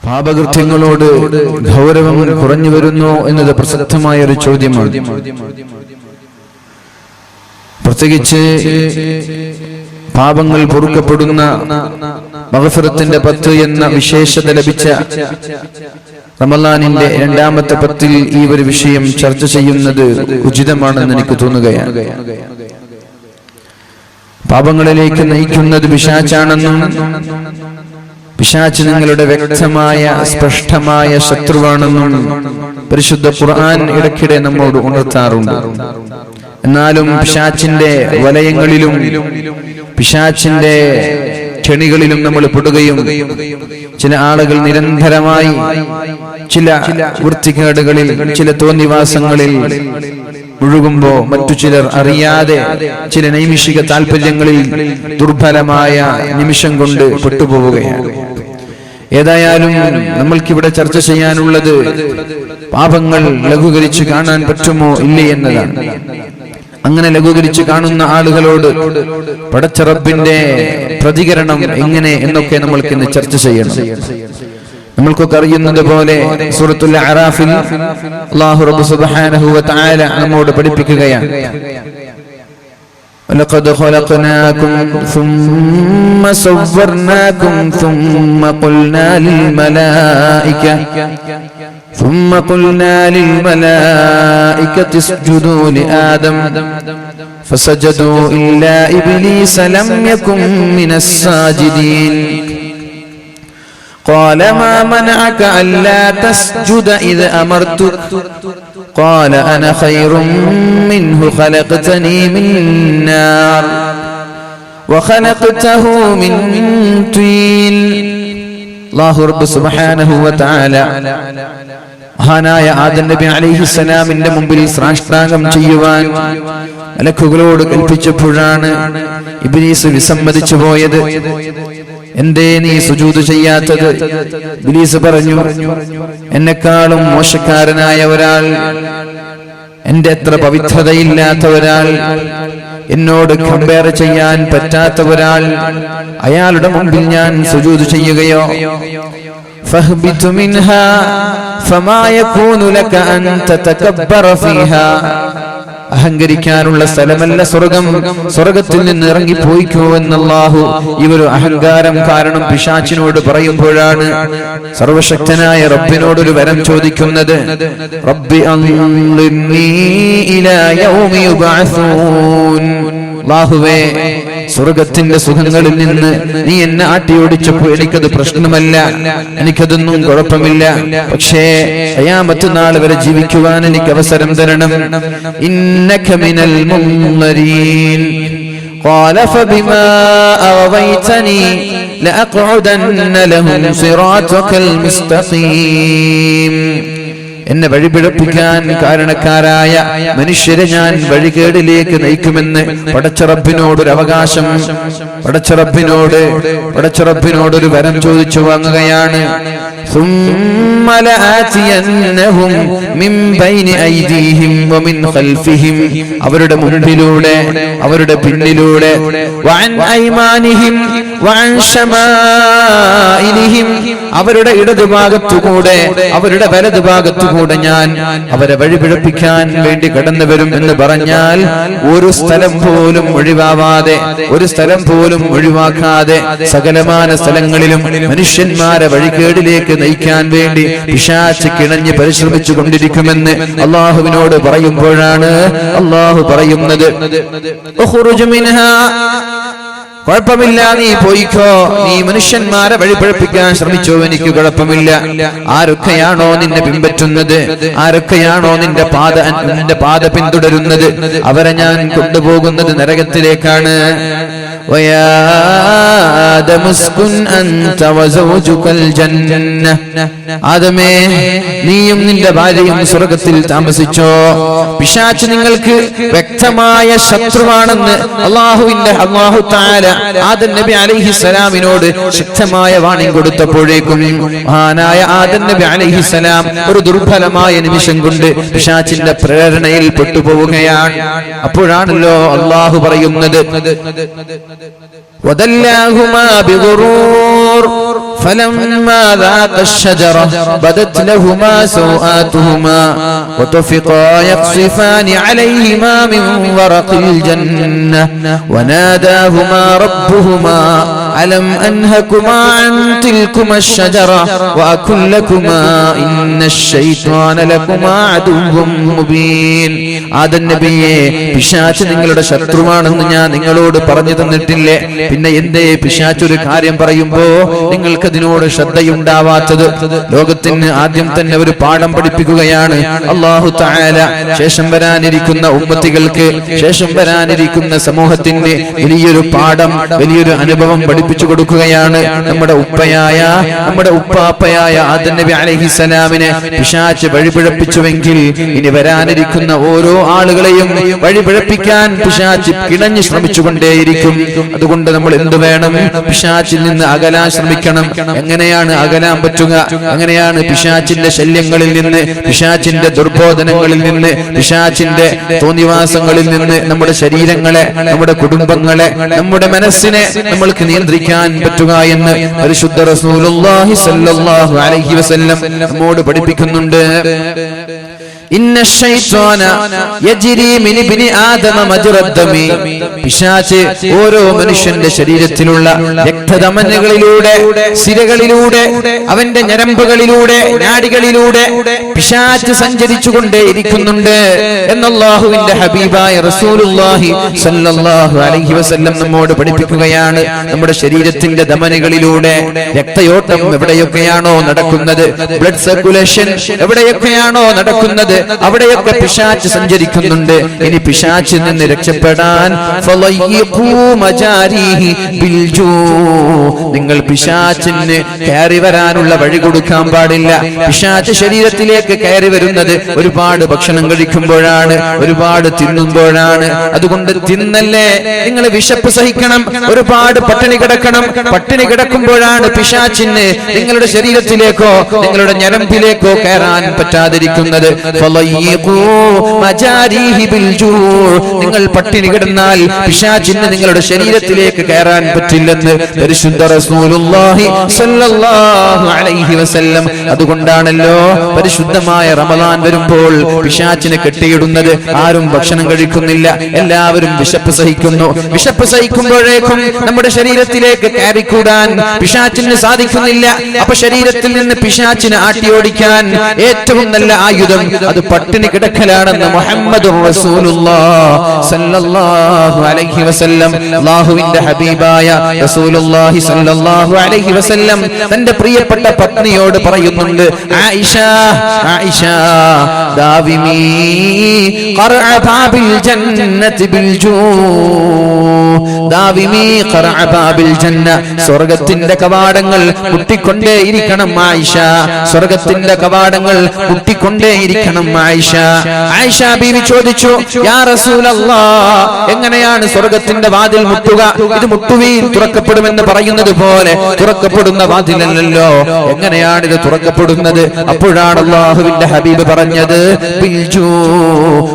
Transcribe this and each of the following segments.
പാപകൃത്യങ്ങളോട് ഗൗരവം കുറഞ്ഞു വരുന്നു എന്നത് പ്രസക്തമായ ഒരു ചോദ്യമാണ്. പ്രത്യേകിച്ച് പാപങ്ങൾ പൊറുക്കപ്പെടുന്ന മഗ്ഫിറത്തിന്റെ 10 എന്ന വിശേഷത ലഭിച്ച റമളാനിന്റെ 2ാമത്തെ 10-ൽ ഈ ഒരു വിഷയം ചർച്ച ചെയ്യുന്നത് ഉചിതമാണെന്ന് എനിക്ക് തോന്നുകയാണ്. പാപങ്ങളിലേക്ക് നയിക്കുന്നത് പിശാചാണെന്നും പിശാച് നിങ്ങളുടെ വ്യക്തമായ സ്പഷ്ടമായ ശത്രുവാണെന്നും പരിശുദ്ധ ഖുർആൻ ഇടയ്ക്കിടെ നമ്മോട് ഉണർത്താറുണ്ട്. എന്നാലും പിശാചിന്റെ വലയങ്ങളിലും പിശാചിന്റെ കെണികളിലും നമ്മൾ പെടുകയും ചില ആളുകൾ നിരന്തരമായി ചില വൃത്തികേടുകളിൽ ചില തോന്നിവാസങ്ങളിൽ മുഴുകുമ്പോ മറ്റു ചിലർ അറിയാതെ ചില നൈമിഷിക താല്പര്യങ്ങളിൽ ദുർബലമായ നിമിഷം കൊണ്ട് പെട്ടുപോവുകയാണ്. ഏതായാലും നമ്മൾക്കിവിടെ ചർച്ച ചെയ്യാനുള്ളത് പാപങ്ങൾ ലഘൂകരിച്ച് കാണാൻ പറ്റുമോ ഇല്ലേ എന്നതാണ്. അങ്ങനെ ലഘൂകരിച്ച് കാണുന്ന ആളുകളോട് പടച്ച റബ്ബിന്റെ പ്രതികരണം എങ്ങനെ എന്നൊക്കെ നമ്മൾക്ക് ഇന്ന് ചർച്ച ചെയ്യണം. നമ്മൾക്കൊക്കെ അറിയുന്നത് പോലെ സൂറത്തുൽ അറാഫിൽ അല്ലാഹു റബ്ബ് സുബ്ഹാനഹു വ തആല നമ്മോട് പഠിപ്പിക്കുകയാണ്, وَلَقَدْ خَلَقْنَاكُمْ ثُمَّ صَوَّرْنَاكُمْ ثُمَّ قُلْنَا لِلْمَلَائِكَةِ اسْجُدُوا لِآدَمَ فَسَجَدُوا إِلَّا إِبْلِيسَ لَمْ يَكُنْ مِنَ السَّاجِدِينَ قال ما منعك ألا تسجد إذ أمرتك قال أنا خير منه خلقتني من نار وخلقته من طين. الله رب سبحانه وتعالى മഹാനായ ആദം നബി അലൈഹിസ്സലാമിന്റെ മുമ്പിൽ സാഷ്ടാംഗം ചെയ്യുവാൻ മലക്കുകളോട് കൽപ്പിച്ചപ്പോഴാണ് ഇബ്ലീസ് വിസമ്മതിച്ചു പോയത്. എന്തേ നീ സുജൂദ് ചെയ്യാത്തത്? ഇബ്ലീസ് പറഞ്ഞു, എന്നെക്കാളും മോശക്കാരനായ ഒരാൾ, എന്റെ അത്ര പവിത്രതയില്ലാത്ത ഒരാൾ, എന്നോട് കമ്പയർ ചെയ്യാൻ പറ്റാത്ത ഒരാൾ, അയാളുടെ മുമ്പിൽ ഞാൻ സുജൂദ് ചെയ്യുകയോ? ഫഹ്ബിതു മിൻഹാ ഫമാ യകൂനു ലക അൻ തതകബ്ബറ ഫീഹാ. അഹങ്കരിക്കാനുള്ള സ്ഥലമല്ല സ്വർഗം, സ്വർഗത്തിൽ നിന്ന് ഇറങ്ങിപ്പോയിക്കോ എന്ന് അല്ലാഹു ഇവരു അഹങ്കാരം കാരണം പിശാചിനോട് പറയുമ്പോഴാണ് സർവശക്തനായ റബ്ബിനോടൊരു വരം ചോദിക്കുന്നത്. റബ്ബി അൻളിർനീ ഇലാ യൗമി യുബഅസൂൻ. അല്ലാഹുവേ, സ്വർഗത്തിന്റെ സുഖങ്ങളിൽ നിന്ന് നീ എന്നെ ആട്ടിയോടിച്ചപ്പോൾ എനിക്കത് പ്രശ്നമല്ല, എനിക്കതൊന്നും കുഴപ്പമില്ല. പക്ഷേ ഖിയാമത്ത് നാൾ വരെ ജീവിക്കുവാൻ എനിക്ക് അവസരം തരണം. ഇന്നക മിനൽ മുൻദരീൻ. ഖാല ഫബിമാ അവൈതനി ലഅഖഉദന്ന ലഹും സിറാതകൽ മുസ്തഖീം. എന്നെ വഴിപിഴപ്പിക്കാൻ കാരണക്കാരായ മനുഷ്യരെ ഞാൻ വഴികേടിലേക്ക് നയിക്കുമെന്ന് പടച്ചറബിനോടൊരു അവകാശം, പടച്ചറബിനോടൊരു വരം ചോദിച്ചു വാങ്ങുകയാണ്. ثم لآتينهم من بين أيديهم ومن خلفهم. അവരുടെ മുൻപിലൂടെ അവരുടെ പിന്നിലൂടെ, وعن أيمانهم وعن شمائلهم. അവരുടെ ഇടതുഭാഗത്തുകൂടെ അവരുടെ വലതുഭാഗത്തുകൂടെ ഞാൻ അവരെ വഴിപിഴപ്പിക്കാൻ വേണ്ടി കടന്നു വരും എന്ന് പറഞ്ഞാൽ ഒരു സ്ഥലം പോലും ഒഴിവാവാതെ, ഒരു സ്ഥലം പോലും ഒഴിവാക്കാതെ സകലമാന സ്ഥലങ്ങളിലും മനുഷ്യന്മാരെ വഴികേടിലേക്ക് നയിക്കാൻ വേണ്ടി പിശാച് കിണഞ്ഞ് പരിശ്രമിച്ചു കൊണ്ടിരിക്കുമെന്ന് അല്ലാഹുവിനോട് പറയുമ്പോഴാണ് അല്ലാഹു പറയുന്നത്, ഉഖ്റുജ് മിൻഹാ. കുഴപ്പമില്ല, നീ പോയിക്കോ, നീ മനുഷ്യന്മാരെ വഴിപഴപ്പിക്കാൻ ശ്രമിച്ചോ, എനിക്ക് കുഴപ്പമില്ല. ആരൊക്കെയാണോ നിന്നെ പിൻപറ്റുന്നത്, ആരൊക്കെയാണോ നിന്റെ പാത പിന്തുടരുന്നത്, അവരെ ഞാൻ കൊണ്ടുപോകുന്നത് നരകത്തിലേക്കാണ്. ويا آدم اسكن أنت وزوجك الجنة. ആദമേ, നീയും നിന്റെ ഭാര്യയും സ്വർഗ്ഗത്തിൽ താമസിച്ചോ. പിശാച് നിങ്ങൾക്ക് വ്യക്തമായ ശത്രുവാണെന്ന് അല്ലാഹു തആല ആദം നബി അലൈഹിസ്സലാമിനോട് ശക്തമായ വാണിംഗ് കൊടുത്തപ്പോഴേക്കും മഹാനായ ആദം നബി അലൈഹിസ്സലാം ഒരു ദുർബലമായ നിമിഷം കൊണ്ട് പിശാചിന്റെ പ്രേരണയിൽ പെട്ടുപോവുകയാണ്. അപ്പോഴാണല്ലോ അല്ലാഹു പറയുന്നത്, وَدَلَّاهُمَا بِغُرُورٍ فَلَمَّا ذَاقَا الشَّجَرَةَ بَدَتْ لَهُمَا سَوْآتُهُمَا وَطَفِقَا يَخْصِفَانِ عَلَيْهِمَا مِنْ وَرَقِ الْجَنَّةِ وَنَادَاهُمَا رَبُّهُمَا أَلَمْ أَنْهَكُمَا عَنْ تِلْكُمَا الشَّجَرَةِ وَأَقُلْ لَكُمَا إِنَّ الشَّيْطَانَ لَكُمَا عَدُوٌّ مُبِينٌ. ആദം നബിയെ, പിശാച് നിങ്ങളുടെ ശത്രുവാണെന്ന് ഞാൻ നിങ്ങളോട് പറഞ്ഞു തന്നിട്ടില്ലേ? പിന്നെ എന്തേ പിശാച് ഒരു കാര്യം പറയുമ്പോ നിങ്ങൾക്ക് അതിനോട് ശ്രദ്ധയുണ്ടാവാത്തത്? ലോകത്തിന് ആദ്യം തന്നെ ഒരു പാഠം പഠിപ്പിക്കുകയാണ് അല്ലാഹു തആല. ശേഷം വരാനിരിക്കുന്ന ഉമ്മത്തികൾക്ക്, ശേഷം വരാനിരിക്കുന്ന സമൂഹത്തിന് വലിയൊരു പാഠം, വലിയൊരു അനുഭവം പഠിപ്പിച്ചു കൊടുക്കുകയാണ്. നമ്മുടെ ഉപ്പയായ, നമ്മുടെ ഉപ്പാപ്പയായ ആദം നബി അലൈഹിസ്സലാമിനെ പിശാച് വഴിപിഴപ്പിച്ചുവെങ്കിൽ ഇനി വരാനിരിക്കുന്ന ഓരോ ആളുകളെയും വഴിപിഴപ്പിക്കാൻ പിശാച് കിണഞ്ഞു ശ്രമിച്ചുകൊണ്ടേയിരിക്കും. അതുകൊണ്ട് നമ്മൾ എന്ത് വേണം? പിശാചിൽ നിന്ന് അകലാൻ ശ്രമിക്കണം. എങ്ങനെയാണ് അകലാൻ പറ്റുക? എങ്ങനെയാണ് പിശാചിന്റെ ശല്യങ്ങളിൽ നിന്ന്, പിശാചിന്റെ ദുർബോധനങ്ങളിൽ നിന്ന്, പിശാചിന്റെ തോന്നിവാസങ്ങളിൽ നിന്ന് നമ്മുടെ ശരീരങ്ങളെ, നമ്മുടെ കുടുംബങ്ങളെ, നമ്മുടെ മനസ്സിനെ നമ്മൾക്ക് നിയന്ത്രിക്കാൻ പറ്റുക എന്ന് പരിശുദ്ധ റസൂലുള്ളാഹി സ്വല്ലല്ലാഹു അലൈഹി വസല്ലം നമ്മോട് പഠിപ്പിക്കുന്നുണ്ട്. ഇന്ന ശൈത്വാന യജ്രി മിൻ ഇബ്നി ആദമ മജ്റദ്ദമി. പിശാച് ഓരോ മനുഷ്യന്റെ ശരീരത്തിലുള്ള രക്തധമനികളിലൂടെ, സിരകളിലൂടെ, അവന്റെ ഞരമ്പുകളിലൂടെ, നാഡികളിലൂടെ പിശാച് സഞ്ചരിച്ചുകൊണ്ടേ ഇരിക്കുന്നുണ്ട് എന്ന് അല്ലാഹുവിന്റെ ഹബീബായ റസൂലുള്ളാഹി സ്വല്ലല്ലാഹു അലൈഹി വസല്ലം നമ്മോട് പഠിപ്പിക്കുകയാണ്. നമ്മുടെ ശരീരത്തിന്റെ ധമനികളിലൂടെ രക്തയോട്ടം എവിടെയൊക്കെയാണോ നടക്കുന്നത്, ബ്ലഡ് സർക്കുലേഷൻ എവിടെയൊക്കെയാണോ നടക്കുന്നത്, അവിടെയൊക്കെ പിശാച് സഞ്ചരിക്കുന്നുണ്ട്. ഇനി പിശാചിൽ നിന്ന് രക്ഷപ്പെടാൻ നിങ്ങൾ പിശാചിന് കയറി വരാനുള്ള വഴി കൊടുക്കാൻ പാടില്ല. പിശാച് ശരീരത്തിലേക്ക് കയറി വരുന്നത് ഒരുപാട് ഭക്ഷണം കഴിക്കുമ്പോഴാണ്, ഒരുപാട് തിന്നുമ്പോഴാണ്. അതുകൊണ്ട് തിന്നല്ലേ, നിങ്ങൾ വിശപ്പ് സഹിക്കണം, ഒരുപാട് പട്ടിണി കിടക്കണം. പട്ടിണി കിടക്കുമ്പോഴാണ് പിശാചിന് നിങ്ങളുടെ ശരീരത്തിലേക്കോ നിങ്ങളുടെ ഞരമ്പിലേക്കോ കയറാൻ പറ്റാതിരിക്കുന്നത്. നിങ്ങൾ പട്ടിണി കിടന്നാൽ പിശാചിന് നിങ്ങളുടെ ശരീരത്തിലേക്ക് കയറാൻ പറ്റില്ലെന്ന് പരിശുദ്ധ റസൂലുള്ളാഹി സ്വല്ലല്ലാഹു അലൈഹി വസല്ലം. അതുകൊണ്ടാണല്ലോ പരിശുദ്ധമായ റമദാൻ വരുമ്പോൾ പിശാചിനെ കെട്ടിയിടുന്നത്. ആരും ഭക്ഷണം കഴിക്കുന്നില്ല, എല്ലാവരും വിശപ്പ് സഹിക്കുന്നു. വിശപ്പ് സഹിക്കുമ്പോഴേക്കും നമ്മുടെ ശരീരത്തിലേക്ക് കയറിക്കൂടാൻ പിശാചിന് സാധിക്കുന്നില്ല. അപ്പൊ ശരീരത്തിൽ നിന്ന് പിശാചിനെ ആട്ടിയോടിക്കാൻ ഏറ്റവും നല്ല ആയുധം അത് പട്ടിണി കിടക്കലാണെന്ന് മുഹമ്മദുർ റസൂലുള്ളാഹി സ്വല്ലല്ലാഹു അലൈഹി വസല്ലം, അല്ലാഹുവിന്റെ ഹബീബായ റസൂലുള്ളാഹി സ്വല്ലല്ലാഹു അലൈഹി വസല്ലം തന്റെ പ്രിയപ്പെട്ട പത്നിയോട് പറയുന്നുണ്ട്. ആയിഷ, ആയിഷ, ദാവിമി ഖർഅ ബാബിൽ ജന്നതി ബിൽ ജൂ, ദാവിമി ഖർഅ ബാബിൽ ജന്ന. സ്വർഗ്ഗത്തിന്റെ കവാടങ്ങൾ മുട്ടിക്കൊണ്ടേയിരിക്കണം ആയിഷ, സ്വർഗ്ഗത്തിന്റെ കവാടങ്ങൾ മുട്ടിക്കൊണ്ടേയിരിക്കണം ആയിഷ. ആയിഷ ബീവി ചോദിച്ചു, യാ റസൂലല്ലാഹ്, എങ്ങനെയാണ് സ്വർഗ്ഗത്തിന്റെ വാതിൽ മുട്ടുക? ഇത് മുട്ടുവീൻ തുറക്കപ്പെടുമെന്ന് പറയുന്നത് പോലെ തുറക്കപ്പെടുന്ന വാതിലല്ലോ, എങ്ങനെയാണ് ഇത് തുറക്കപ്പെടുന്നത്? അപ്പോഴാണ് അല്ലാഹുവിന്റെ ഹബീബ് പറഞ്ഞത്,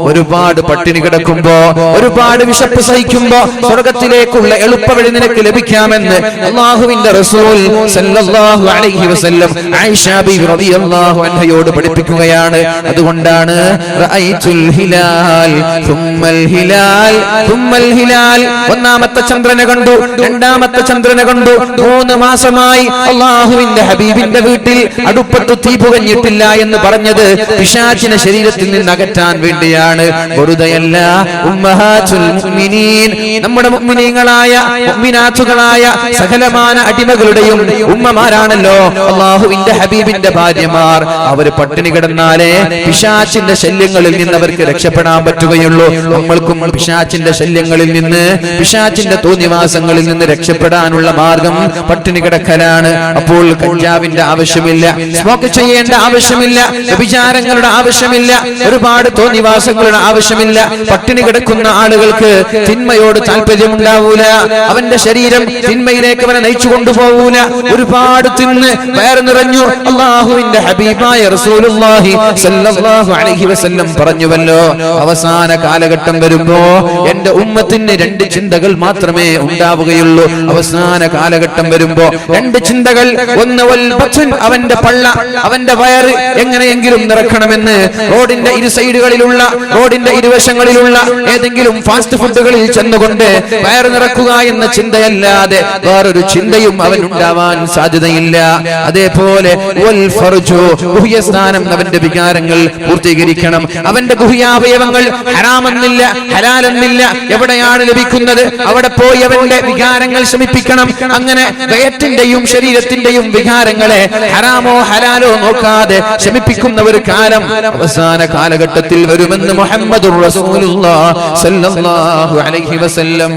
ഒരുപാട് പട്ടിണി കിടക്കുമ്പോ, ഒരുപാട് വിശപ്പ് സഹിക്കുമ്പോ സ്വർഗ്ഗത്തിലേക്കുള്ള എളുപ്പവഴി നിനക്ക് ലഭിക്കാമെന്ന് അല്ലാഹുവിന്റെ റസൂൽ സല്ലല്ലാഹു അലൈഹി വസല്ലം ആയിഷ ബീവി റളിയല്ലാഹു അൻഹയോട് പഠിപ്പിക്കുകയാണ്. അതുകൊണ്ടാണ് റഅയ്തുൽ ഹിലാൽ തുമ്മൽ ഹിലാൽ തുമ്മൽ ഹിലാൽ, ഒന്നാമത്തെ ചന്ദ്രനെ കണ്ടു, രണ്ടാമത്തെ ചന്ദ്രനെ കണ്ടു. 3 മാസമായി അല്ലാഹുവിന്റെ ഹബീബിന്റെ വീട്ടിൽ അടുപ്പത്ത് തീ പുകഞ്ഞിട്ടില്ല എന്ന് പറഞ്ഞത് പിശാചിനെ ശരീരത്തിൽ നിന്ന് അകറ്റാൻ വേണ്ടിയാണ്, വെറുതെയല്ല. ഉമ്മഹാത്തുൽ മുഅ്മിനീൻ, നമ്മുടെ മുഅ്മിനീങ്ങളായ മുഅ്മിനാത്തുകളായ സകലമാന അടിമകളുടെയും ഉമ്മമാരാണല്ലോ അല്ലാഹുവിന്റെ ഹബീബിന്റെ ഭാര്യമാർ. അവര് പട്ടിണി കിടന്നാലേ പിശാചിന്റെ ശല്യങ്ങളിൽ നിന്ന് അവർക്ക് രക്ഷപ്പെടാൻ പറ്റുകയുള്ളൂ. നമ്മൾക്കും പിശാചിന്റെ ശല്യങ്ങളിൽ നിന്ന്, പിശാചിന്റെ തോന്നിവാസങ്ങളിൽ നിന്ന് രക്ഷപ്പെടാനുള്ള മാർഗം പട്ടിണി കിടക്കലാണ്. അപ്പോൾ കഞ്ചാവിന്റെ ആവശ്യമില്ല, സ്മോക്ക് ചെയ്യേണ്ട ആവശ്യമില്ല, വ്യഭിചാരങ്ങളുടെ ആവശ്യമില്ല, ഒരുപാട് തോന്നിവാസങ്ങളുടെ ആവശ്യമില്ല. പട്ടിണി കിടക്കുന്ന ആളുകൾക്ക് തിന്മയോട് താല്പര്യമുണ്ടാവൂല, അവന്റെ ശരീരം തിന്മയിലേക്ക് അവനെ നയിച്ചു കൊണ്ടുപോകൂല. ഒരുപാട് തിന്ന് വയറ് നിറഞ്ഞു അല്ലാഹുവിന്റെ ഹബീബായ റസൂലുള്ളാഹി സ്വല്ലല്ലാഹു സല്ലല്ലാഹു അലൈഹി വസല്ലം പറഞ്ഞുവല്ലോ, അവസാന കാലഘട്ടം വരുമ്പോ എന്റെ ഉമ്മത്തിന് രണ്ട് ചിന്തകൾ മാത്രമേ ഉണ്ടാവുകയുള്ളൂ. അവസാന കാലഘട്ടം വരുമ്പോ രണ്ട് ചിന്തകൾ. ഒന്ന് വൽ ബത്ൻ, അവന്റെ പള്ള, അവന്റെ വയറ് എങ്ങനെയെങ്കിലും നിറക്കണമെന്ന് റോഡിന്റെ ഇരു സൈഡുകളിലുള്ള, റോഡിന്റെ ഇരുവശങ്ങളിലുള്ള ഏതെങ്കിലും ഫാസ്റ്റ് ഫുഡുകളിൽ ചെന്നുകൊണ്ട് വയറ് നിറക്കുക എന്ന ചിന്തയല്ലാതെ വേറൊരു ചിന്തയും അവൻ ഉണ്ടാവാൻ സാധ്യതയില്ല. അതേപോലെ വൽ ഫർജു, ഗുഹ്യസ്ഥാനം, അവന്റെ വികാരങ്ങൾ പൂർത്തീകരിക്കണം. അവന്റെ ഗുഹ്യാവയവങ്ങൾ ഹറാമെന്നില്ല, ഹലാലെന്നില്ല, എവിടെയാണ് ലഭിക്കുന്നത് അവിടെ പോയി അവന്റെ വികാരങ്ങൾ ശമിപ്പിക്കണം. അങ്ങനെ വയറ്റിന്റെയും ശരീരത്തിന്റെയും വികാരങ്ങളെ ഹറാമോ ഹലാലോ നോക്കാതെ ശമിപ്പിക്കുന്ന ഒരു കാലം അവസാന കാലഘട്ടത്തിൽ വരുമെന്ന് മുഹമ്മദുർ റസൂലുള്ളാഹി സ്വല്ലല്ലാഹു അലൈഹി വസല്ലം